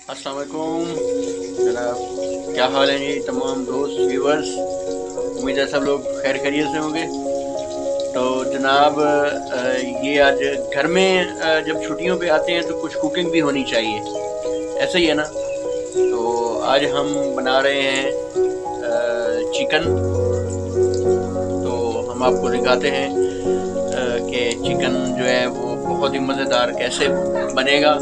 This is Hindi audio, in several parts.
अस्सलाम वालेकुम जनाब, क्या हाल है जी तमाम दोस्त व्यूवर्स। उम्मीद है सब लोग खैर खैरियत से होंगे। तो जनाब ये आज घर में जब छुट्टियों पे आते हैं तो कुछ कुकिंग भी होनी चाहिए, ऐसा ही है ना। तो आज हम बना रहे हैं चिकन। तो हम आपको दिखाते हैं कि चिकन जो है वो बहुत ही मज़ेदार कैसे बनेगा।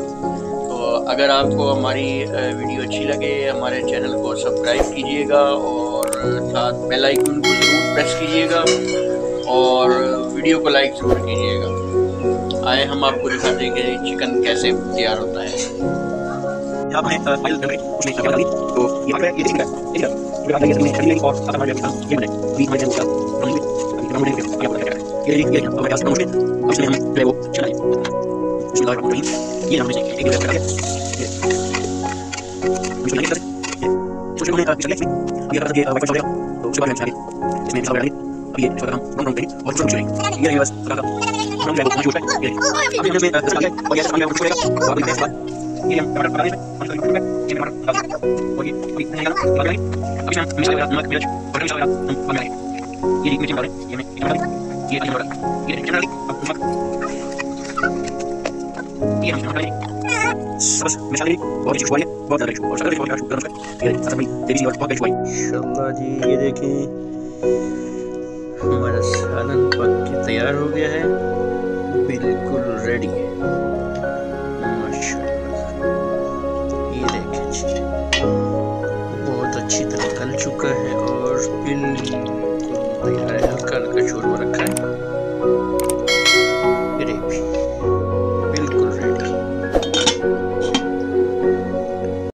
तो अगर आपको हमारी वीडियो अच्छी लगे, हमारे चैनल को सब्सक्राइब कीजिएगा और साथ बेल आइकन को ज़रूर प्रेस कीजिएगा और वीडियो को लाइक ज़रूर कीजिएगा। आए हम आपको दिखाते हैं कि चिकन कैसे तैयार होता है। यहाँ हमने फाइल बन गई, उसमें क्या डाली तो ये फाइल है, ये देखिए ठीक है। फिर आगे ये सभी शरीर और साथ हमारे ये बने अभी हमारे वो हम अभी हम आगे पता क्या ये हमारे पास उसमें अब इसमें हम जो है वो चलाएं बिस्मिल्लाहिर्रहमानिर्रहीम। ये हमने एक एक करके ये बिस्मिल्लाह छोटे हमने पिछले ये करके वाईफाई चल रहा तो उसके बाद हम आगे इसमें मिसाल डाली। अब ये छोटा हम बंद करेंगे और छोटे छोटे ये बस लगा हम जो है वो छोटा ये अभी हमने इसमें और ये सामने कुछ करेगा और इसके बाद ये हम टमाटर पका देंगे ये टमाटर डाल और ये अभी नहीं डाला लगा अभी हम मिर्च डाल नमक मिर्च और मिर्च डाल हम पका लेंगे। ये मिर्च डाल ये में टमाटर ये टमाटर ये टमाटर अब नमक ये हम टमाटर बस मिर्च डाल बहुत अच्छी खुशबू बहुत ज्यादा खुशबू और शक्कर बहुत शुगर उसका ये साथ में तेजी और बहुत खुशबू इंशाल्लाह जी। ये देखें हमारा सालन पक के तैयार हो गया है, बिल्कुल रेडी है माशाल्लाह। ये देखें जी बहुत अच्छी तरह गल चुका है और बिल्कुल तैयार है। हल्का हल्का शोरबा रखा है।